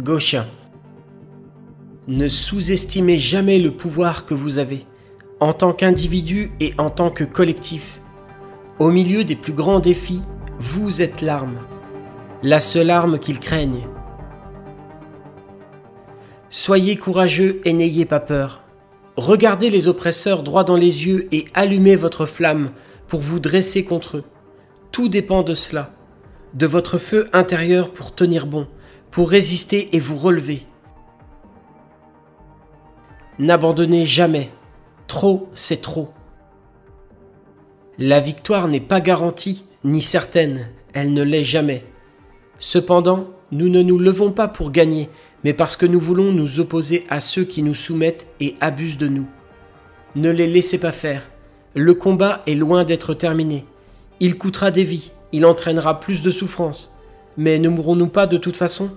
Gosha. Ne sous-estimez jamais le pouvoir que vous avez, en tant qu'individu et en tant que collectif. Au milieu des plus grands défis, vous êtes l'arme, la seule arme qu'ils craignent. Soyez courageux et n'ayez pas peur. Regardez les oppresseurs droit dans les yeux et allumez votre flamme pour vous dresser contre eux. Tout dépend de cela, de votre feu intérieur pour tenir bon, pour résister et vous relever. N'abandonnez jamais. Trop, c'est trop. La victoire n'est pas garantie, ni certaine, elle ne l'est jamais. Cependant, nous ne nous levons pas pour gagner, mais parce que nous voulons nous opposer à ceux qui nous soumettent et abusent de nous. Ne les laissez pas faire. Le combat est loin d'être terminé. Il coûtera des vies, il entraînera plus de souffrance. Mais ne mourrons-nous pas de toute façon ?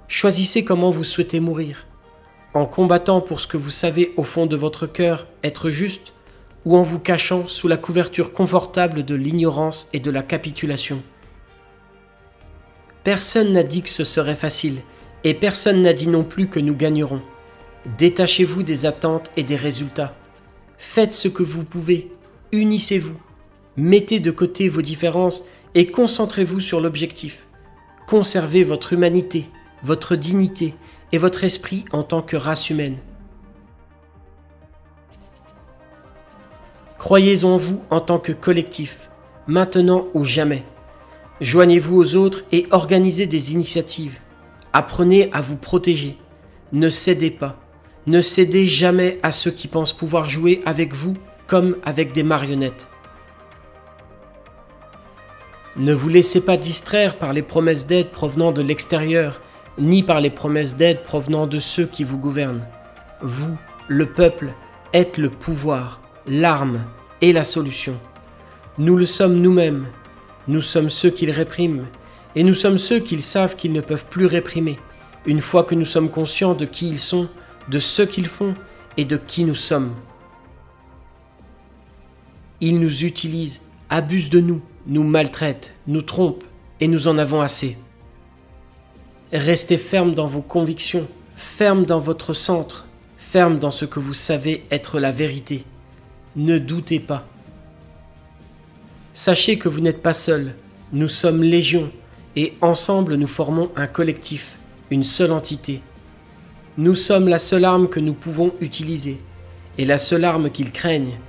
Choisissez comment vous souhaitez mourir. En combattant pour ce que vous savez au fond de votre cœur être juste, ou en vous cachant sous la couverture confortable de l'ignorance et de la capitulation. Personne n'a dit que ce serait facile, et personne n'a dit non plus que nous gagnerons. Détachez-vous des attentes et des résultats. Faites ce que vous pouvez, unissez-vous. Mettez de côté vos différences et concentrez-vous sur l'objectif. Conservez votre humanité, votre dignité et votre esprit en tant que race humaine. Croyez en vous en tant que collectif, maintenant ou jamais. Joignez-vous aux autres et organisez des initiatives. Apprenez à vous protéger. Ne cédez pas. Ne cédez jamais à ceux qui pensent pouvoir jouer avec vous comme avec des marionnettes. Ne vous laissez pas distraire par les promesses d'aide provenant de l'extérieur, ni par les promesses d'aide provenant de ceux qui vous gouvernent. Vous, le peuple, êtes le pouvoir, l'arme et la solution. Nous le sommes nous-mêmes. Nous sommes ceux qu'ils répriment, et nous sommes ceux qu'ils savent qu'ils ne peuvent plus réprimer, une fois que nous sommes conscients de qui ils sont, de ce qu'ils font et de qui nous sommes. Ils nous utilisent, abusent de nous, nous maltraitent, nous trompent, et nous en avons assez. Restez fermes dans vos convictions, fermes dans votre centre, fermes dans ce que vous savez être la vérité. Ne doutez pas. Sachez que vous n'êtes pas seuls, nous sommes légion, et ensemble nous formons un collectif, une seule entité. Nous sommes la seule arme que nous pouvons utiliser, et la seule arme qu'ils craignent.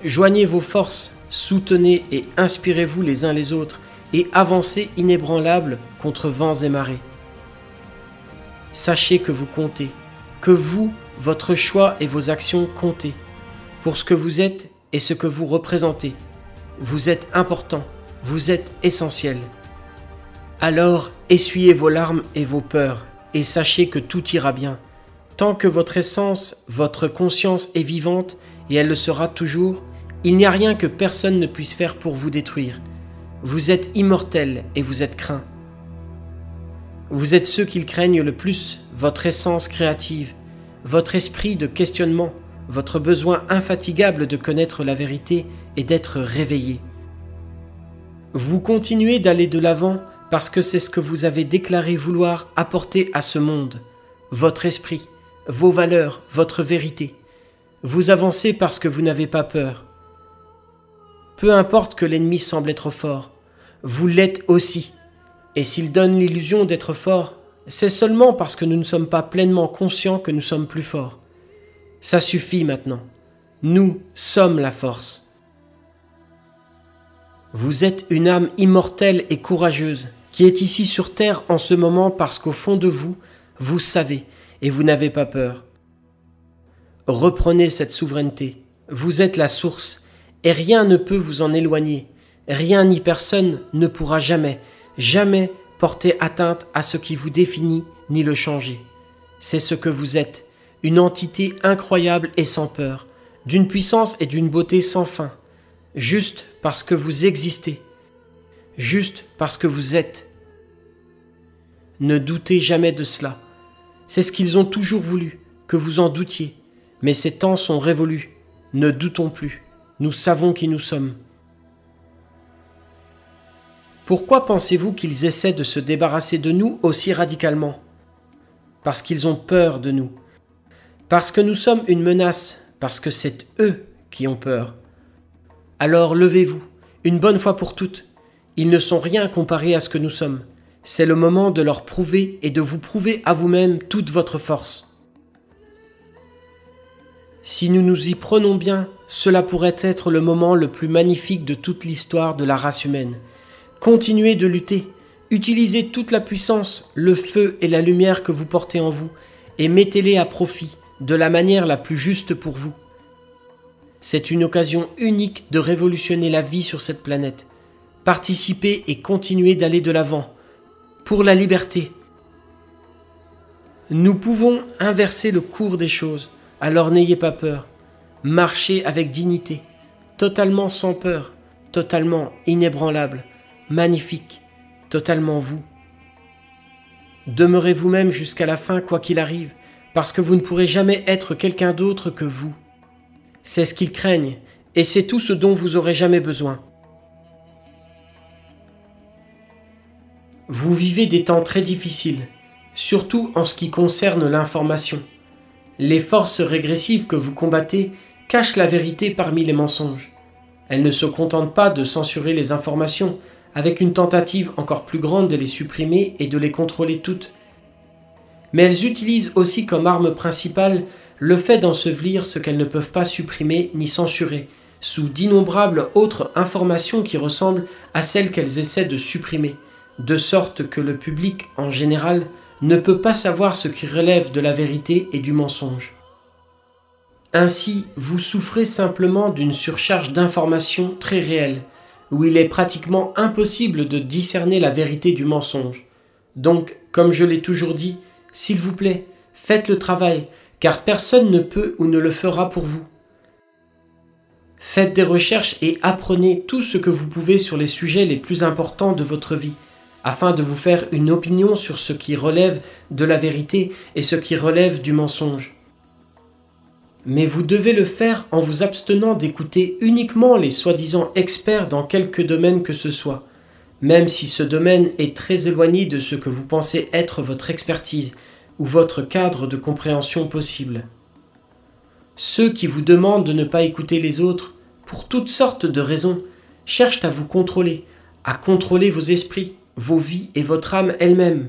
Joignez vos forces, soutenez et inspirez-vous les uns les autres, et avancez inébranlables contre vents et marées. Sachez que vous comptez, que vous, votre choix et vos actions comptez, pour ce que vous êtes et ce que vous représentez. Vous êtes important, vous êtes essentiel. Alors, essuyez vos larmes et vos peurs, et sachez que tout ira bien. Tant que votre essence, votre conscience est vivante, et elle le sera toujours, il n'y a rien que personne ne puisse faire pour vous détruire. Vous êtes immortel et vous êtes craint. Vous êtes ceux qu'ils craignent le plus, votre essence créative, votre esprit de questionnement, votre besoin infatigable de connaître la vérité et d'être réveillé. Vous continuez d'aller de l'avant parce que c'est ce que vous avez déclaré vouloir apporter à ce monde, votre esprit, vos valeurs, votre vérité. Vous avancez parce que vous n'avez pas peur. Peu importe que l'ennemi semble être fort, vous l'êtes aussi. Et s'il donne l'illusion d'être fort, c'est seulement parce que nous ne sommes pas pleinement conscients que nous sommes plus forts. Ça suffit maintenant. Nous sommes la force. Vous êtes une âme immortelle et courageuse qui est ici sur terre en ce moment parce qu'au fond de vous, vous savez et vous n'avez pas peur. Reprenez cette souveraineté. Vous êtes la source et rien ne peut vous en éloigner. Rien ni personne ne pourra jamais porter atteinte à ce qui vous définit ni le changer. C'est ce que vous êtes. Une entité incroyable et sans peur, d'une puissance et d'une beauté sans fin, juste parce que vous existez, juste parce que vous êtes. Ne doutez jamais de cela. C'est ce qu'ils ont toujours voulu, que vous en doutiez. Mais ces temps sont révolus. Ne doutons plus. Nous savons qui nous sommes. Pourquoi pensez-vous qu'ils essaient de se débarrasser de nous aussi radicalement? Parce qu'ils ont peur de nous. Parce que nous sommes une menace, parce que c'est eux qui ont peur. Alors levez-vous, une bonne fois pour toutes. Ils ne sont rien comparés à ce que nous sommes. C'est le moment de leur prouver et de vous prouver à vous-même toute votre force. Si nous nous y prenons bien, cela pourrait être le moment le plus magnifique de toute l'histoire de la race humaine. Continuez de lutter, utilisez toute la puissance, le feu et la lumière que vous portez en vous et mettez-les à profit de la manière la plus juste pour vous. C'est une occasion unique de révolutionner la vie sur cette planète. Participez et continuez d'aller de l'avant. Pour la liberté. Nous pouvons inverser le cours des choses, alors n'ayez pas peur. Marchez avec dignité, totalement sans peur, totalement inébranlable, magnifique, totalement vous. Demeurez vous-même jusqu'à la fin quoi qu'il arrive, parce que vous ne pourrez jamais être quelqu'un d'autre que vous. C'est ce qu'ils craignent, et c'est tout ce dont vous aurez jamais besoin. Vous vivez des temps très difficiles, surtout en ce qui concerne l'information. Les forces régressives que vous combattez cachent la vérité parmi les mensonges. Elles ne se contentent pas de censurer les informations, avec une tentative encore plus grande de les supprimer et de les contrôler toutes. Mais elles utilisent aussi comme arme principale le fait d'ensevelir ce qu'elles ne peuvent pas supprimer ni censurer, sous d'innombrables autres informations qui ressemblent à celles qu'elles essaient de supprimer, de sorte que le public, en général, ne peut pas savoir ce qui relève de la vérité et du mensonge. Ainsi, vous souffrez simplement d'une surcharge d'informations très réelle, où il est pratiquement impossible de discerner la vérité du mensonge. Donc, comme je l'ai toujours dit, s'il vous plaît, faites le travail, car personne ne peut ou ne le fera pour vous. Faites des recherches et apprenez tout ce que vous pouvez sur les sujets les plus importants de votre vie, afin de vous faire une opinion sur ce qui relève de la vérité et ce qui relève du mensonge. Mais vous devez le faire en vous abstenant d'écouter uniquement les soi-disant experts dans quelque domaine que ce soit, même si ce domaine est très éloigné de ce que vous pensez être votre expertise ou votre cadre de compréhension possible. Ceux qui vous demandent de ne pas écouter les autres, pour toutes sortes de raisons, cherchent à vous contrôler, à contrôler vos esprits, vos vies et votre âme elle-même.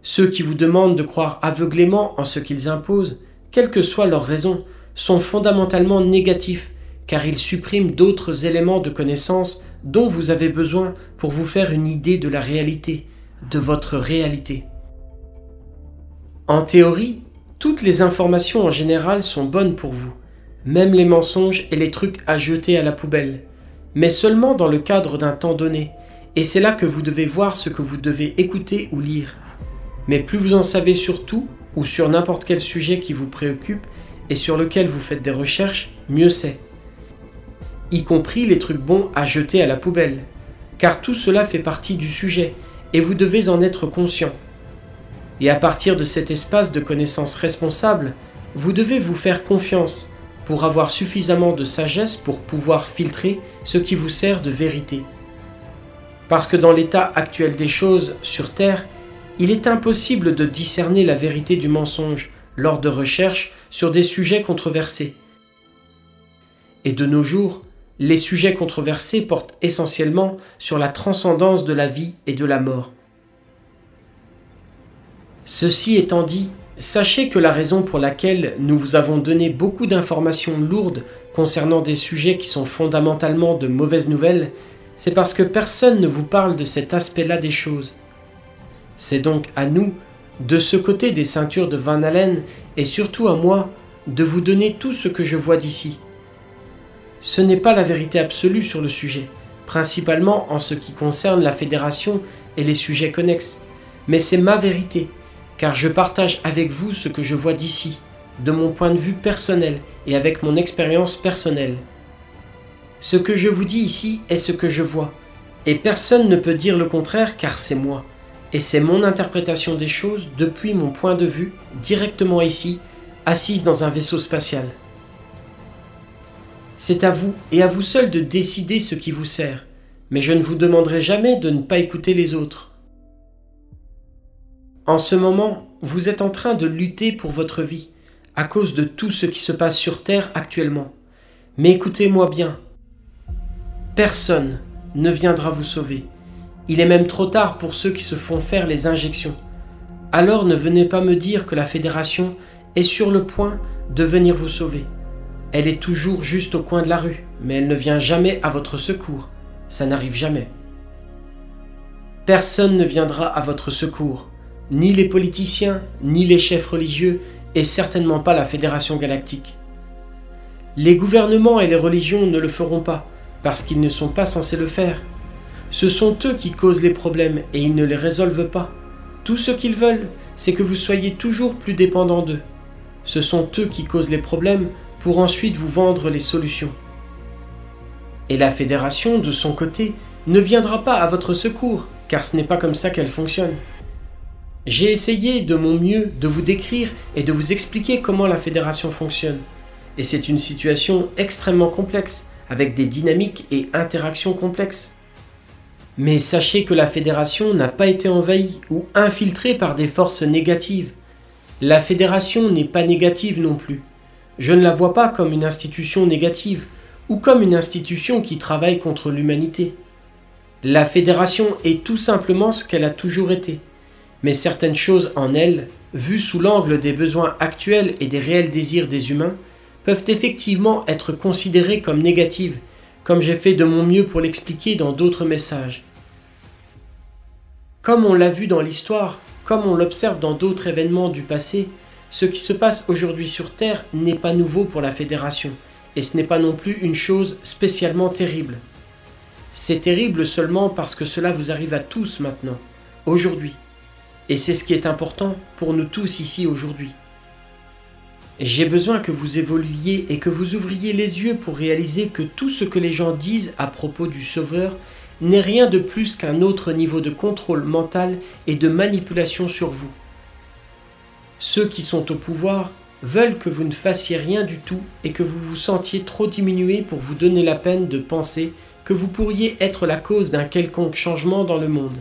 Ceux qui vous demandent de croire aveuglément en ce qu'ils imposent, quelles que soient leurs raisons, sont fondamentalement négatifs, car ils suppriment d'autres éléments de connaissance dont vous avez besoin pour vous faire une idée de la réalité, de votre réalité. En théorie, toutes les informations en général sont bonnes pour vous, même les mensonges et les trucs à jeter à la poubelle, mais seulement dans le cadre d'un temps donné, et c'est là que vous devez voir ce que vous devez écouter ou lire. Mais plus vous en savez sur tout, ou sur n'importe quel sujet qui vous préoccupe et sur lequel vous faites des recherches, mieux c'est. Y compris les trucs bons à jeter à la poubelle, car tout cela fait partie du sujet, et vous devez en être conscient. Et à partir de cet espace de connaissance responsable, vous devez vous faire confiance pour avoir suffisamment de sagesse pour pouvoir filtrer ce qui vous sert de vérité. Parce que dans l'état actuel des choses sur Terre, il est impossible de discerner la vérité du mensonge lors de recherches sur des sujets controversés. Et de nos jours, les sujets controversés portent essentiellement sur la transcendance de la vie et de la mort. Ceci étant dit, sachez que la raison pour laquelle nous vous avons donné beaucoup d'informations lourdes concernant des sujets qui sont fondamentalement de mauvaises nouvelles, c'est parce que personne ne vous parle de cet aspect-là des choses. C'est donc à nous, de ce côté des ceintures de Van Allen, et surtout à moi, de vous donner tout ce que je vois d'ici. Ce n'est pas la vérité absolue sur le sujet, principalement en ce qui concerne la fédération et les sujets connexes, mais c'est ma vérité, car je partage avec vous ce que je vois d'ici, de mon point de vue personnel et avec mon expérience personnelle. Ce que je vous dis ici est ce que je vois, et personne ne peut dire le contraire car c'est moi. Et c'est mon interprétation des choses depuis mon point de vue, directement ici, assise dans un vaisseau spatial. C'est à vous et à vous seul de décider ce qui vous sert, mais je ne vous demanderai jamais de ne pas écouter les autres. En ce moment, vous êtes en train de lutter pour votre vie, à cause de tout ce qui se passe sur Terre actuellement. Mais écoutez-moi bien. Personne ne viendra vous sauver. Il est même trop tard pour ceux qui se font faire les injections. Alors ne venez pas me dire que la Fédération est sur le point de venir vous sauver. Elle est toujours juste au coin de la rue, mais elle ne vient jamais à votre secours. Ça n'arrive jamais. Personne ne viendra à votre secours. Ni les politiciens, ni les chefs religieux, et certainement pas la Fédération Galactique. Les gouvernements et les religions ne le feront pas, parce qu'ils ne sont pas censés le faire. Ce sont eux qui causent les problèmes et ils ne les résolvent pas. Tout ce qu'ils veulent, c'est que vous soyez toujours plus dépendant d'eux. Ce sont eux qui causent les problèmes pour ensuite vous vendre les solutions. Et la Fédération, de son côté, ne viendra pas à votre secours, car ce n'est pas comme ça qu'elle fonctionne. J'ai essayé de mon mieux de vous décrire et de vous expliquer comment la Fédération fonctionne. Et c'est une situation extrêmement complexe, avec des dynamiques et interactions complexes. Mais sachez que la Fédération n'a pas été envahie ou infiltrée par des forces négatives. La Fédération n'est pas négative non plus. Je ne la vois pas comme une institution négative ou comme une institution qui travaille contre l'humanité. La Fédération est tout simplement ce qu'elle a toujours été. Mais certaines choses en elle, vues sous l'angle des besoins actuels et des réels désirs des humains, peuvent effectivement être considérées comme négatives, comme j'ai fait de mon mieux pour l'expliquer dans d'autres messages. Comme on l'a vu dans l'histoire, comme on l'observe dans d'autres événements du passé, ce qui se passe aujourd'hui sur Terre n'est pas nouveau pour la Fédération, et ce n'est pas non plus une chose spécialement terrible. C'est terrible seulement parce que cela vous arrive à tous maintenant, aujourd'hui. Et c'est ce qui est important pour nous tous ici aujourd'hui. J'ai besoin que vous évoluiez et que vous ouvriez les yeux pour réaliser que tout ce que les gens disent à propos du Sauveur n'est rien de plus qu'un autre niveau de contrôle mental et de manipulation sur vous. Ceux qui sont au pouvoir veulent que vous ne fassiez rien du tout et que vous vous sentiez trop diminué pour vous donner la peine de penser que vous pourriez être la cause d'un quelconque changement dans le monde.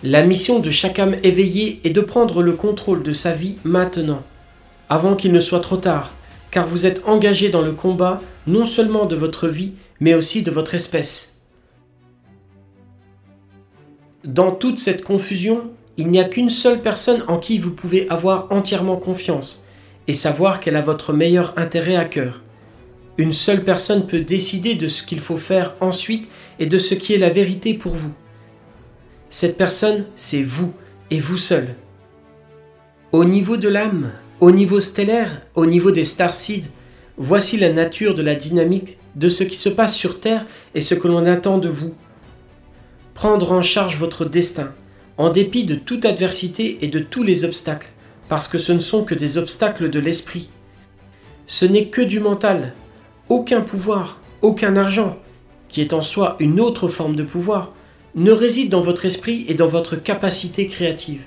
La mission de chaque âme éveillée est de prendre le contrôle de sa vie maintenant, avant qu'il ne soit trop tard, car vous êtes engagé dans le combat non seulement de votre vie, mais aussi de votre espèce. Dans toute cette confusion, il n'y a qu'une seule personne en qui vous pouvez avoir entièrement confiance, et savoir qu'elle a votre meilleur intérêt à cœur. Une seule personne peut décider de ce qu'il faut faire ensuite et de ce qui est la vérité pour vous. Cette personne, c'est vous, et vous seul. Au niveau de l'âme, au niveau stellaire, au niveau des starseeds, voici la nature de la dynamique de ce qui se passe sur Terre et ce que l'on attend de vous. Prendre en charge votre destin, en dépit de toute adversité et de tous les obstacles, parce que ce ne sont que des obstacles de l'esprit. Ce n'est que du mental, aucun pouvoir, aucun argent, qui est en soi une autre forme de pouvoir, ne réside dans votre esprit et dans votre capacité créative.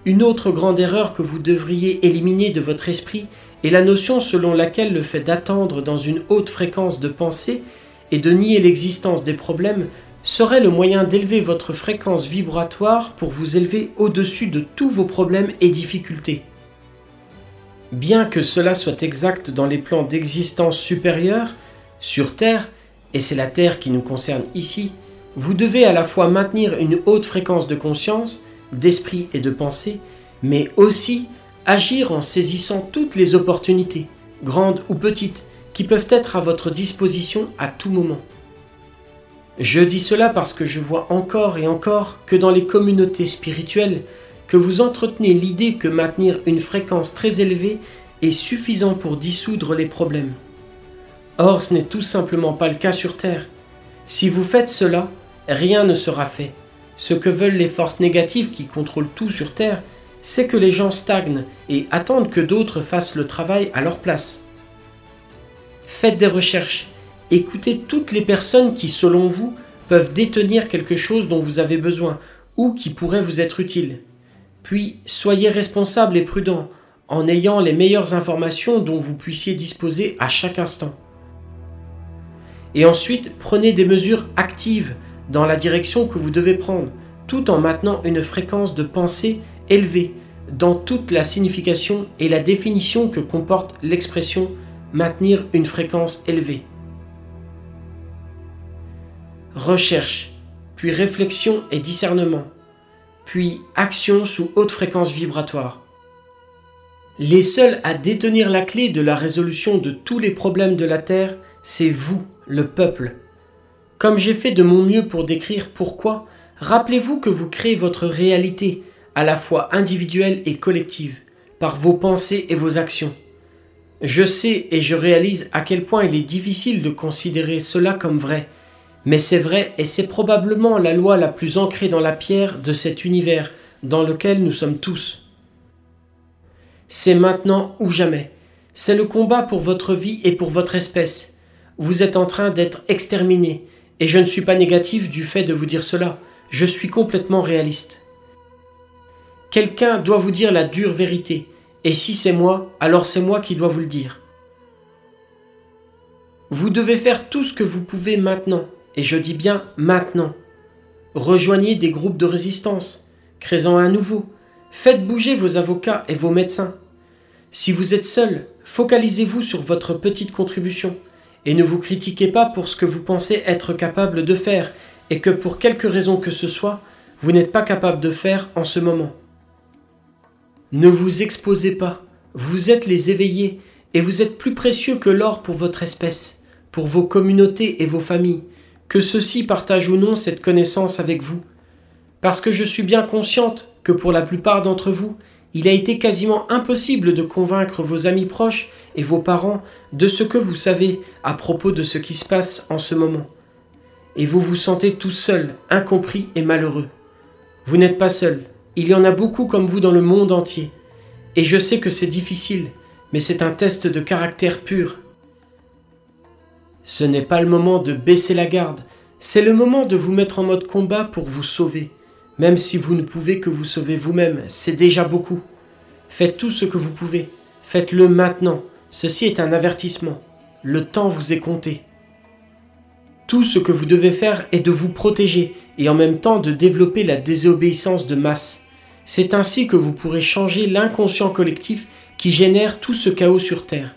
Une autre grande erreur que vous devriez éliminer de votre esprit est la notion selon laquelle le fait d'attendre dans une haute fréquence de pensée et de nier l'existence des problèmes serait le moyen d'élever votre fréquence vibratoire pour vous élever au-dessus de tous vos problèmes et difficultés. Bien que cela soit exact dans les plans d'existence supérieurs, sur Terre, et c'est la Terre qui nous concerne ici, vous devez à la fois maintenir une haute fréquence de conscience, d'esprit et de pensée, mais aussi agir en saisissant toutes les opportunités, grandes ou petites, qui peuvent être à votre disposition à tout moment. Je dis cela parce que je vois encore et encore que dans les communautés spirituelles, que vous entretenez l'idée que maintenir une fréquence très élevée est suffisant pour dissoudre les problèmes. Or, ce n'est tout simplement pas le cas sur Terre. Si vous faites cela, rien ne sera fait. Ce que veulent les forces négatives qui contrôlent tout sur Terre, c'est que les gens stagnent et attendent que d'autres fassent le travail à leur place. Faites des recherches, écoutez toutes les personnes qui, selon vous, peuvent détenir quelque chose dont vous avez besoin ou qui pourrait vous être utile. Puis, soyez responsable et prudent en ayant les meilleures informations dont vous puissiez disposer à chaque instant. Et ensuite, prenez des mesures actives dans la direction que vous devez prendre, tout en maintenant une fréquence de pensée élevée dans toute la signification et la définition que comporte l'expression « maintenir une fréquence élevée ». Recherche, puis réflexion et discernement, puis action sous haute fréquence vibratoire. Les seuls à détenir la clé de la résolution de tous les problèmes de la Terre, c'est vous, le peuple. Comme j'ai fait de mon mieux pour décrire pourquoi, rappelez-vous que vous créez votre réalité, à la fois individuelle et collective, par vos pensées et vos actions. Je sais et je réalise à quel point il est difficile de considérer cela comme vrai, mais c'est vrai et c'est probablement la loi la plus ancrée dans la pierre de cet univers dans lequel nous sommes tous. C'est maintenant ou jamais. C'est le combat pour votre vie et pour votre espèce. Vous êtes en train d'être exterminé, et je ne suis pas négatif du fait de vous dire cela, je suis complètement réaliste. Quelqu'un doit vous dire la dure vérité, et si c'est moi, alors c'est moi qui dois vous le dire. Vous devez faire tout ce que vous pouvez maintenant, et je dis bien maintenant. Rejoignez des groupes de résistance, créez-en un nouveau, faites bouger vos avocats et vos médecins. Si vous êtes seul, focalisez-vous sur votre petite contribution, et ne vous critiquez pas pour ce que vous pensez être capable de faire, et que pour quelque raison que ce soit, vous n'êtes pas capable de faire en ce moment. Ne vous exposez pas, vous êtes les éveillés, et vous êtes plus précieux que l'or pour votre espèce, pour vos communautés et vos familles, que ceux-ci partagent ou non cette connaissance avec vous. Parce que je suis bien consciente que pour la plupart d'entre vous, il a été quasiment impossible de convaincre vos amis proches et vos parents de ce que vous savez à propos de ce qui se passe en ce moment. Et vous vous sentez tout seul, incompris et malheureux. Vous n'êtes pas seul, il y en a beaucoup comme vous dans le monde entier. Et je sais que c'est difficile, mais c'est un test de caractère pur. Ce n'est pas le moment de baisser la garde, c'est le moment de vous mettre en mode combat pour vous sauver. Même si vous ne pouvez que vous sauver vous-même, c'est déjà beaucoup. Faites tout ce que vous pouvez. Faites-le maintenant. Ceci est un avertissement. Le temps vous est compté. Tout ce que vous devez faire est de vous protéger et en même temps de développer la désobéissance de masse. C'est ainsi que vous pourrez changer l'inconscient collectif qui génère tout ce chaos sur Terre.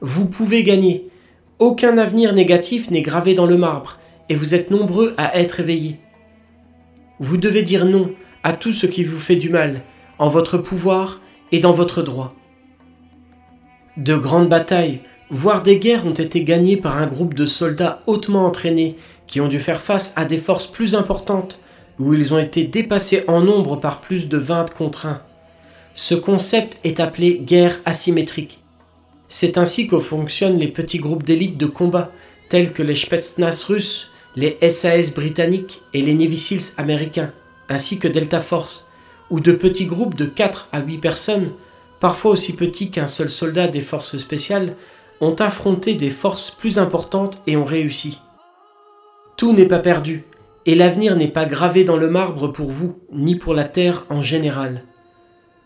Vous pouvez gagner. Aucun avenir négatif n'est gravé dans le marbre et vous êtes nombreux à être éveillés. Vous devez dire non à tout ce qui vous fait du mal, en votre pouvoir et dans votre droit. De grandes batailles, voire des guerres ont été gagnées par un groupe de soldats hautement entraînés qui ont dû faire face à des forces plus importantes, où ils ont été dépassés en nombre par plus de 20 contre 1. Ce concept est appelé guerre asymétrique. C'est ainsi que fonctionnent les petits groupes d'élite de combat, tels que les Spetsnaz russes, les SAS britanniques et les Navy Seals américains, ainsi que Delta Force, ou de petits groupes de 4 à 8 personnes, parfois aussi petits qu'un seul soldat des forces spéciales, ont affronté des forces plus importantes et ont réussi. Tout n'est pas perdu, et l'avenir n'est pas gravé dans le marbre pour vous, ni pour la Terre en général.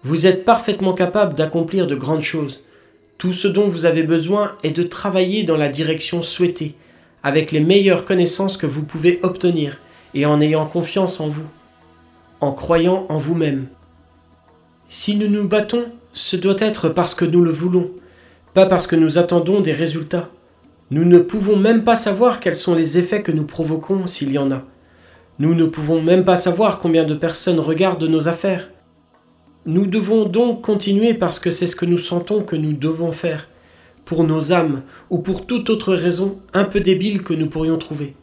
Vous êtes parfaitement capable d'accomplir de grandes choses. Tout ce dont vous avez besoin est de travailler dans la direction souhaitée, avec les meilleures connaissances que vous pouvez obtenir et en ayant confiance en vous, en croyant en vous-même. Si nous nous battons, ce doit être parce que nous le voulons, pas parce que nous attendons des résultats. Nous ne pouvons même pas savoir quels sont les effets que nous provoquons s'il y en a. Nous ne pouvons même pas savoir combien de personnes regardent nos affaires. Nous devons donc continuer parce que c'est ce que nous sentons que nous devons faire, pour nos âmes ou pour toute autre raison un peu débile que nous pourrions trouver.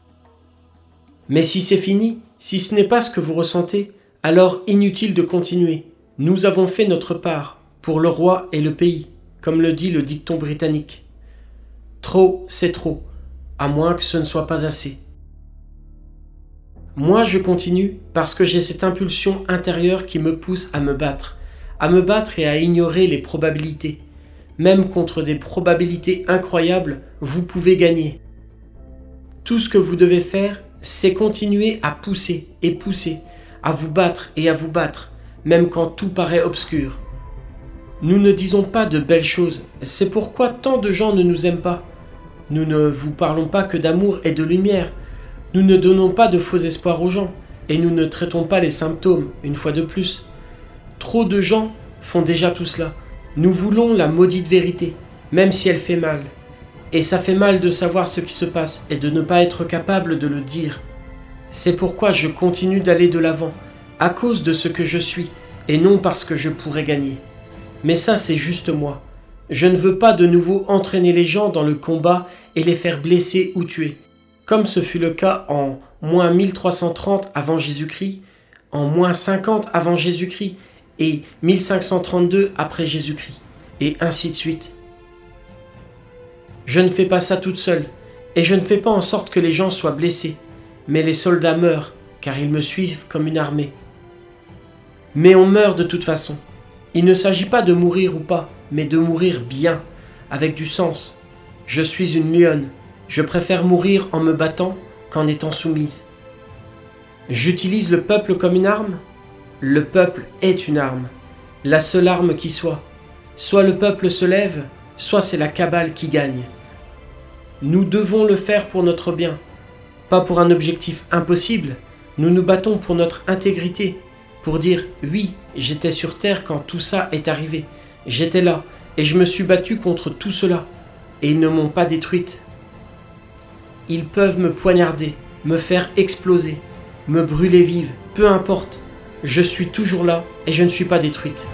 Mais si c'est fini, si ce n'est pas ce que vous ressentez, alors inutile de continuer. Nous avons fait notre part, pour le roi et le pays, comme le dit le dicton britannique. Trop, c'est trop, à moins que ce ne soit pas assez. Moi, je continue parce que j'ai cette impulsion intérieure qui me pousse à me battre et à ignorer les probabilités. Même contre des probabilités incroyables, vous pouvez gagner. Tout ce que vous devez faire, c'est continuer à pousser et pousser, à vous battre et à vous battre, même quand tout paraît obscur. Nous ne disons pas de belles choses, c'est pourquoi tant de gens ne nous aiment pas. Nous ne vous parlons pas que d'amour et de lumière. Nous ne donnons pas de faux espoirs aux gens, et nous ne traitons pas les symptômes, une fois de plus. Trop de gens font déjà tout cela. Nous voulons la maudite vérité, même si elle fait mal. Et ça fait mal de savoir ce qui se passe et de ne pas être capable de le dire. C'est pourquoi je continue d'aller de l'avant, à cause de ce que je suis, et non parce que je pourrais gagner. Mais ça, c'est juste moi. Je ne veux pas de nouveau entraîner les gens dans le combat et les faire blesser ou tuer, comme ce fut le cas en moins 1330 avant Jésus-Christ, en moins 50 avant Jésus-Christ et 1532 après Jésus-Christ, et ainsi de suite. Je ne fais pas ça toute seule, et je ne fais pas en sorte que les gens soient blessés, mais les soldats meurent, car ils me suivent comme une armée. Mais on meurt de toute façon. Il ne s'agit pas de mourir ou pas, mais de mourir bien, avec du sens. Je suis une lionne, je préfère mourir en me battant qu'en étant soumise. J'utilise le peuple comme une arme ? Le peuple est une arme, la seule arme qui soit. Soit le peuple se lève, soit c'est la cabale qui gagne. Nous devons le faire pour notre bien, pas pour un objectif impossible. Nous nous battons pour notre intégrité, pour dire « Oui, j'étais sur terre quand tout ça est arrivé. J'étais là, et je me suis battu contre tout cela, et ils ne m'ont pas détruite. Ils peuvent me poignarder, me faire exploser, me brûler vive, peu importe. Je suis toujours là, et je ne suis pas détruite. »